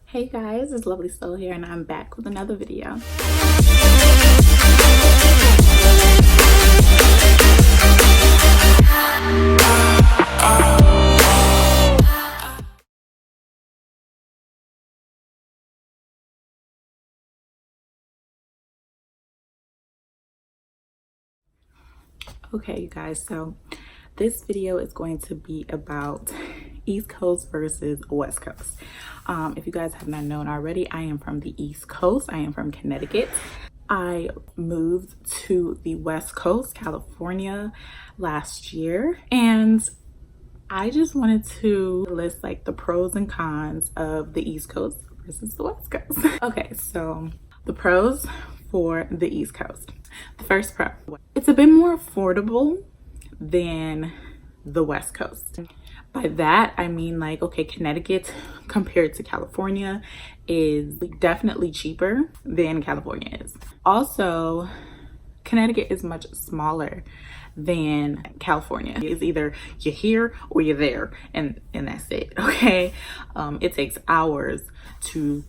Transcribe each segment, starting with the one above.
Hey guys, it's Lovely Soul here and I'm back with another video. Okay, you guys, so this video is going to be about East Coast versus West Coast. If you guys have not known already, I am from the East Coast. I am from Connecticut. I moved to the West Coast, California, last year, and I just wanted to list like the pros and cons of the East Coast versus the West Coast. Okay, so the pros for the East Coast. The first pro, it's a bit more affordable than the West Coast. By that, I mean like, okay, Connecticut compared to California is definitely cheaper than California is. Also, Connecticut is much smaller than California. It's either you're here or you're there, and that's it, okay? It takes hours to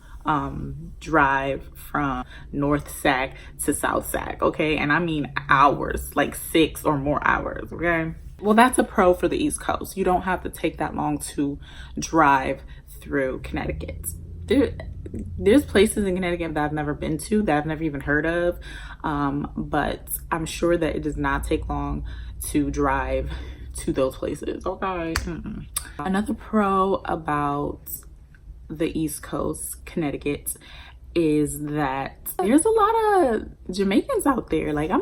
drive from North Sac to South Sac, okay? And I mean hours, like 6 or more hours, okay? Well, that's a pro for the East Coast. You don't have to take that long to drive through Connecticut. There's places in Connecticut that I've never been to, that I've never even heard of, but I'm sure that it does not take long to drive to those places, okay? Another pro about the East Coast, Connecticut, is that there's a lot of Jamaicans out there. Like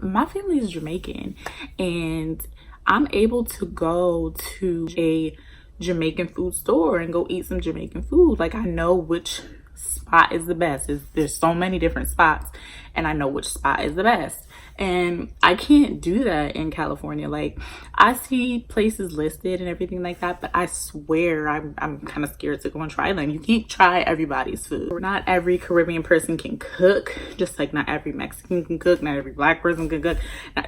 my family is Jamaican, and I'm able to go to a Jamaican food store and go eat some Jamaican food. Like, I know which spot is the best. There's so many different spots, and I know which spot is the best. And I can't do that in California. Like, I see places listed and everything like that, but I swear I'm kind of scared to go and try them. You can't try everybody's food. Not every Caribbean person can cook, just like not every Mexican can cook, not every Black person can cook.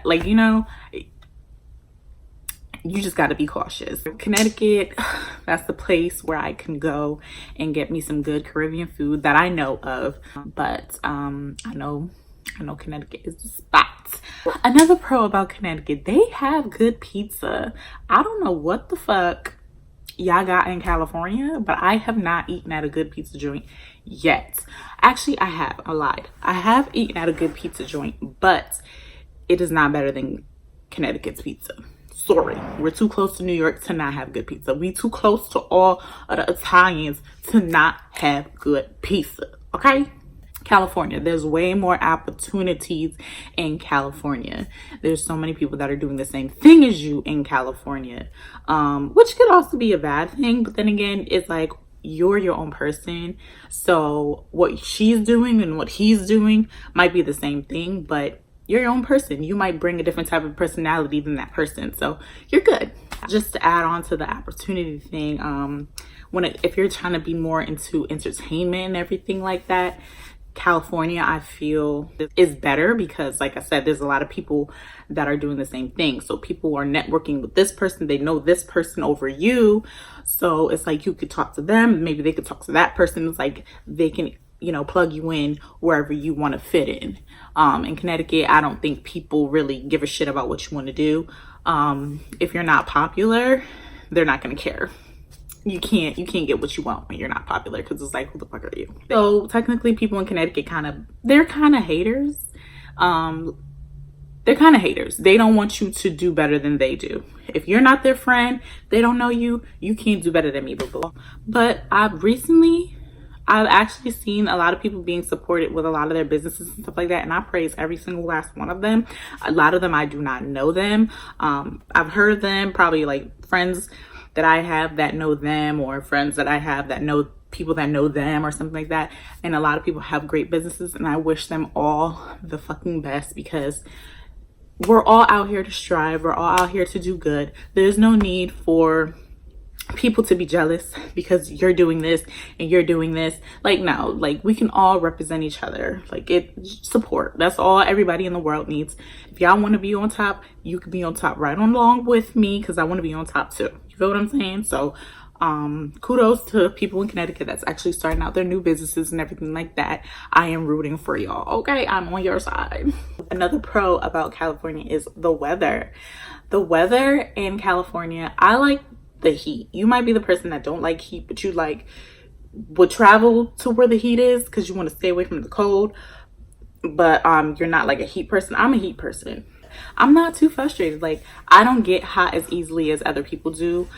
Like, you know, you just got to be cautious. Connecticut, that's the place where I can go and get me some good Caribbean food that I know of. But I know Connecticut is the spot. Another pro about Connecticut, they have good pizza. I don't know what the fuck y'all got in California, but I have not eaten at a good pizza joint yet. Actually, I have. I lied. I have eaten at a good pizza joint, but it is not better than Connecticut's pizza. Sorry, we're too close to New York to not have good pizza. We too close to all of the Italians to not have good pizza, okay? California, there's way more opportunities in California. There's so many people that are doing the same thing as you in California, which could also be a bad thing. But then again, it's like, you're your own person. So what she's doing and what he's doing might be the same thing, but you're your own person. You might bring a different type of personality than that person. So you're good. Just to add on to the opportunity thing, if you're trying to be more into entertainment and everything like that, California, I feel, is better because, like I said, there's a lot of people that are doing the same thing. So people are networking with this person. They know this person over you. So it's like you could talk to them. Maybe they could talk to that person. It's like they can, you know, plug you in wherever you want to fit in. In Connecticut, I don't think people really give a shit about what you want to do. If you're not popular, they're not going to care. You can't get what you want when you're not popular, because it's like, who the fuck are you? So technically people in Connecticut they're kind of haters. They're kind of haters. They don't want you to do better than they do. If you're not their friend, they don't know you, you can't do better than me. But I've actually seen a lot of people being supported with a lot of their businesses and stuff like that, and I praise every single last one of them. A lot of them, I do not know them. I've heard of them, probably like friends that I have that know them, or friends that I have that know people that know them, or something like that. And a lot of people have great businesses, and I wish them all the fucking best, because we're all out here to strive. We're all out here to do good. There's no need for people to be jealous because you're doing this and you're doing this. Like, no, like, we can all represent each other. Like, support. That's all everybody in the world needs. If y'all want to be on top, you can be on top right on along with me, because I want to be on top too. You feel what I'm saying? So Kudos to people in Connecticut that's actually starting out their new businesses and everything like that. I am rooting for y'all, okay? I'm on your side. Another pro about California is the weather. The weather in California, I like the heat. You might be the person that don't like heat, but you would travel to where the heat is because you want to stay away from the cold. But you're not like a heat person. I'm a heat person. I'm not too frustrated. Like, I don't get hot as easily as other people do.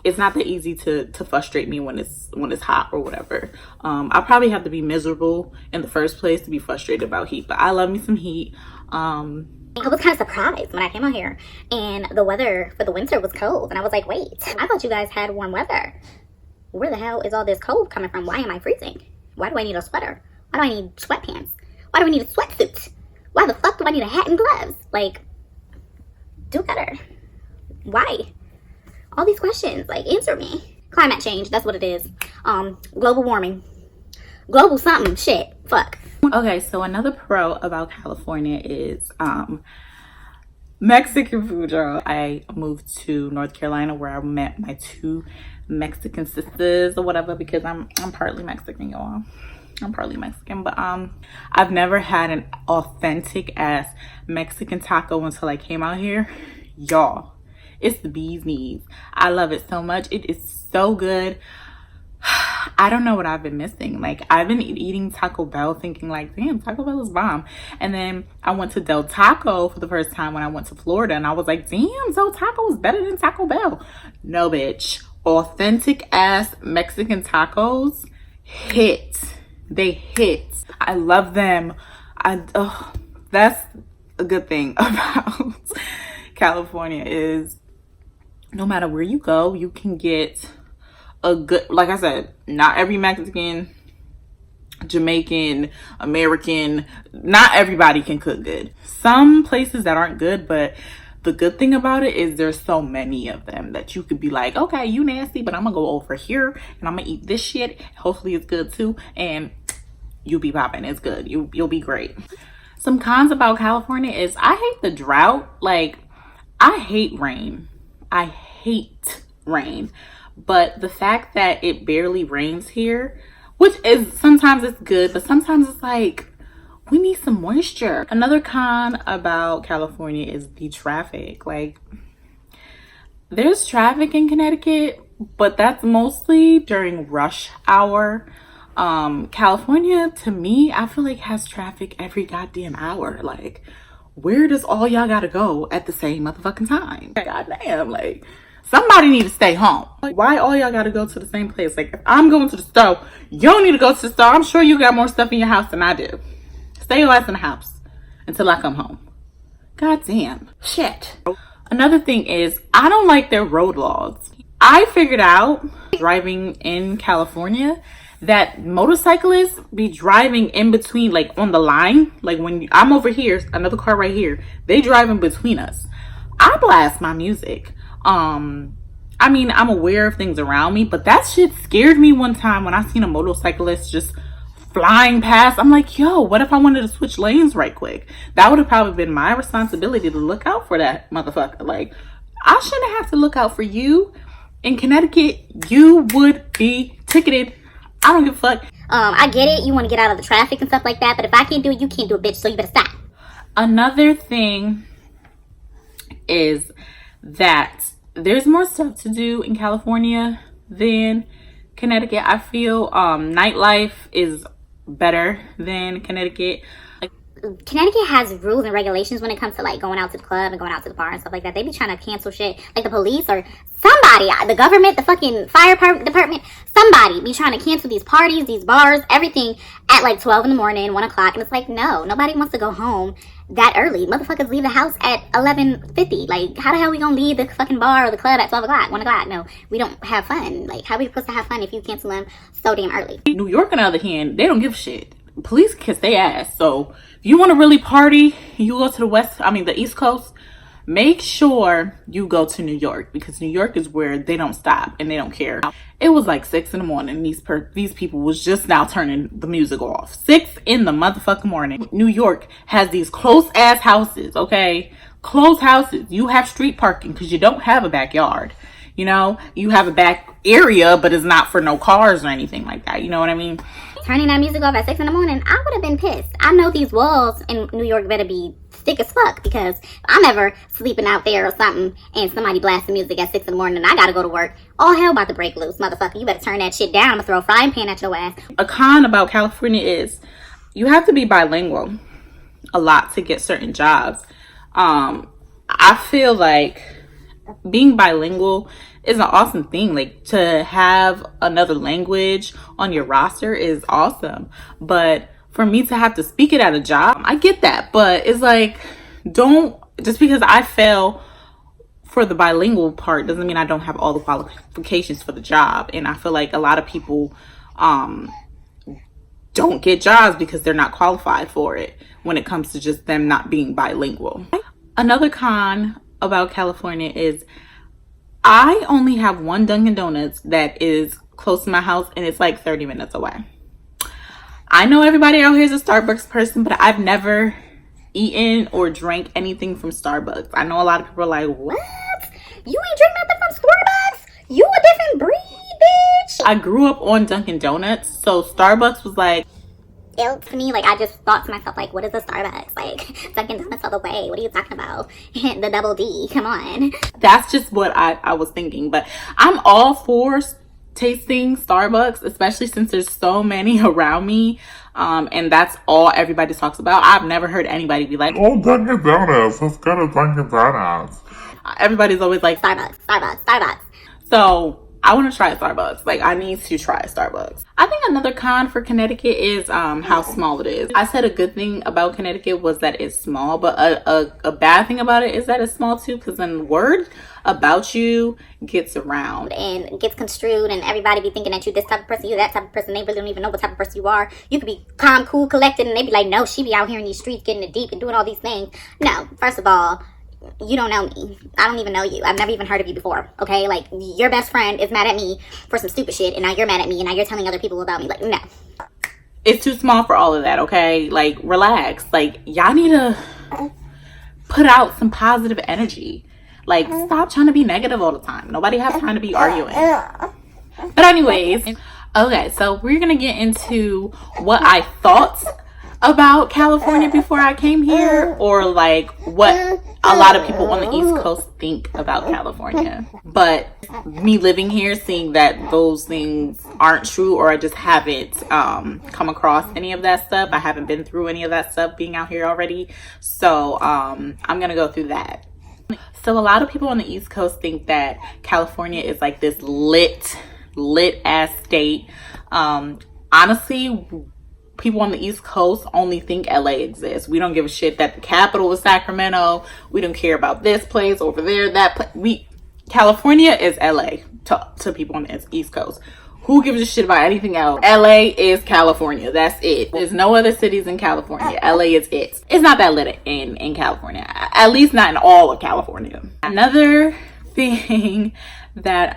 It's not that easy to frustrate me when it's hot or whatever. I probably have to be miserable in the first place to be frustrated about heat, but I love me some heat. I was kind of surprised when I came out here and the weather for the winter was cold, and I was like, wait, I thought you guys had warm weather. Where the hell is all this cold coming from? Why am I freezing? Why do I need a sweater? Why do I need sweatpants? Why do I need a sweatsuit? Why the fuck do I need a hat and gloves? Like, do better. Why? All these questions, like, answer me. Climate change, that's what it is. Global warming. Global something, shit, fuck. Okay, so another pro about California is Mexican food, y'all. I moved to North Carolina where I met my two Mexican sisters or whatever, because I'm partly Mexican, y'all. I'm partly Mexican, but I've never had an authentic ass Mexican taco until I came out here. Y'all, it's the bee's knees. I love it so much. It is so good. I don't know what I've been missing. Like, I've been eating Taco Bell thinking like, damn, Taco Bell is bomb. And then I went to Del Taco for the first time when I went to Florida, and I was like, damn, Del Taco is better than Taco Bell. No, bitch. Authentic ass Mexican tacos hit. They hit. I love them. That's a good thing about California is no matter where you go, you can get a good, like I said, not every Mexican, Jamaican, American, not everybody can cook good. Some places that aren't good, but the good thing about it is there's so many of them that you could be like, okay, you nasty, but I'm gonna go over here and I'm gonna eat this shit. Hopefully it's good too, and you'll be popping. It's good. You'll be great. Some cons about California is I hate the drought. Like, I hate rain. I hate rain. But the fact that it barely rains here, which is sometimes it's good, but sometimes it's like, we need some moisture. Another con about California is the traffic. Like, there's traffic in Connecticut, but that's mostly during rush hour. California, to me, I feel like has traffic every goddamn hour. Like, where does all y'all gotta go at the same motherfucking time? Goddamn, like, somebody need to stay home. Like, why all y'all gotta go to the same place? Like, if I'm going to the store, you don't need to go to the store. I'm sure you got more stuff in your house than I do. Stay your ass in the house until I come home. God damn. Shit. Another thing is, I don't like their road laws. I figured out driving in California that motorcyclists be driving in between, like on the line. Like, when I'm over here, another car right here, they drive in between us. I blast my music. I mean, I'm aware of things around me, but that shit scared me one time when I seen a motorcyclist just flying past. I'm like, yo, what if I wanted to switch lanes right quick? That would have probably been my responsibility to look out for that motherfucker. Like, I shouldn't have to look out for you. In Connecticut, you would be ticketed. I don't give a fuck. I get it. You want to get out of the traffic and stuff like that, but if I can't do it, you can't do it, bitch, so you better stop. Another thing is that there's more stuff to do in California than Connecticut. I feel nightlife is better than Connecticut. Connecticut has rules and regulations when it comes to like going out to the club and going out to the bar and stuff like that. They be trying to cancel shit. Like the police or somebody, the government, the fucking fire department, somebody be trying to cancel these parties, these bars, everything at like 12 in the morning, 1 o'clock. And it's like, no, nobody wants to go home that early. Motherfuckers leave the house at 11:50. Like, how the hell we gonna leave the fucking bar or the club at 12 o'clock, 1 o'clock? No, we don't have fun. Like, how are we supposed to have fun if you cancel them so damn early? New York, on the other hand, they don't give a shit. Police kiss their ass. So if you want to really party, you go to the East Coast, make sure you go to New York, because New York is where they don't stop and they don't care. It was like 6 in the morning. These people was just now turning the music off. 6 in the motherfucking morning. New York has these close ass houses, okay? Close houses. You have street parking because you don't have a backyard. You know, you have a back area, but it's not for no cars or anything like that. You know what I mean? Turning that music off at 6 in the morning, I would have been pissed. I know these walls in New York better be thick as fuck, because if I'm ever sleeping out there or something and somebody blasting music at 6 in the morning and I gotta go to work, all hell about to break loose, motherfucker. You better turn that shit down. I'm gonna throw a frying pan at your ass. A con about California is you have to be bilingual a lot to get certain jobs. I feel like being bilingual is an awesome thing. Like, to have another language on your roster is awesome, but for me to have to speak it at a job, I get that, but it's like, don't, just because I fail for the bilingual part doesn't mean I don't have all the qualifications for the job. And I feel like a lot of people don't get jobs because they're not qualified for it when it comes to just them not being bilingual. Another con about California is I only have one Dunkin' Donuts that is close to my house, and it's like 30 minutes away. I know everybody out here is a Starbucks person, but I've never eaten or drank anything from Starbucks. I know a lot of people are like, what? You ain't drink nothing from Starbucks? You a different breed, bitch. I grew up on Dunkin' Donuts, so Starbucks was like, Ill to me. Like, I just thought to myself, like, what is a Starbucks? Like, Dunkin' Donuts all the way. What are you talking about? The double D, come on. That's just what I was thinking. But I'm all for tasting Starbucks, especially since there's so many around me, and that's all everybody talks about. I've never heard anybody be like, oh, Dunkin' Donuts, let's go to Dunkin' Donuts. Everybody's always like, Starbucks, Starbucks, Starbucks. so I want to try Starbucks. Like, I need to try Starbucks. I think another con for Connecticut is how small it is. I said a good thing about Connecticut was that it's small, but a bad thing about it is that it's small too, because then word about you gets around and gets construed, and everybody be thinking that you this type of person, you that type of person. They really don't even know what type of person you are. You could be calm, cool, collected, and they be like, no, she be out here in these streets getting it deep and doing all these things. No, first of all, you don't know me. I don't even know you. I've never even heard of you before, okay? Like, your best friend is mad at me for some stupid shit, and now you're mad at me, and now you're telling other people about me. Like, no. It's too small for all of that, okay? Like, relax. Like, y'all need to put out some positive energy. Like, stop trying to be negative all the time. Nobody has time to be arguing. But anyways, okay, so we're gonna get into what I thought about California before I came here, or like what a lot of people on the East Coast think about California. But me living here, seeing that those things aren't true, or I just haven't come across any of that stuff. I haven't been through any of that stuff being out here already. So I'm gonna go through that. So a lot of people on the East Coast think that California is like this lit ass state. Honestly, people on the East Coast only think LA exists. We don't give a shit that the capital is Sacramento. We don't care about this place over there, that place. California is LA to people on the East Coast. Who gives a shit about anything else? LA is California. That's it. There's no other cities in California. LA is it. It's not that lit in California. At least not in all of California. Another thing that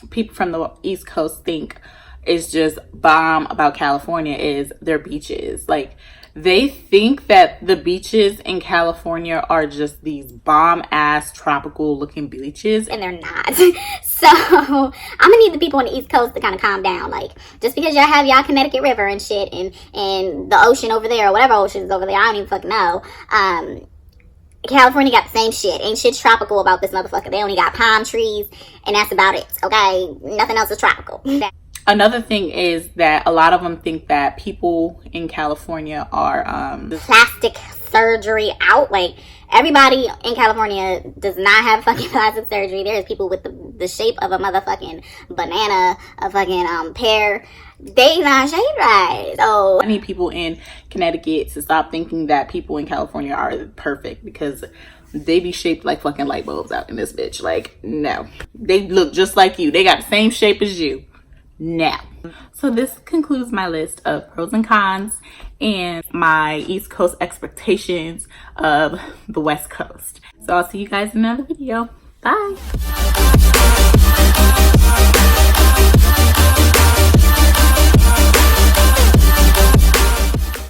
people from the East Coast think is just bomb about California is their beaches. Like, they think that the beaches in California are just these bomb ass tropical looking beaches, and they're not. So I'm gonna need the people on the East Coast to kind of calm down. Like, just because y'all have y'all Connecticut River and shit, and the ocean over there, or whatever ocean is over there, I don't even fucking know. California got the same shit. Ain't shit tropical about this motherfucker. They only got palm trees, and that's about it. Okay, nothing else is tropical. Another thing is that a lot of them think that people in California are plastic surgery out. Like, everybody in California does not have fucking plastic surgery. There's people with the shape of a motherfucking banana, a fucking pear. They not shaped right. So I need people in Connecticut to stop thinking that people in California are perfect, because they be shaped like fucking light bulbs out in this bitch. Like, no. They look just like you. They got the same shape as you. Now, so this concludes my list of pros and cons and my East Coast expectations of the West Coast. So I'll see you guys in another video. Bye.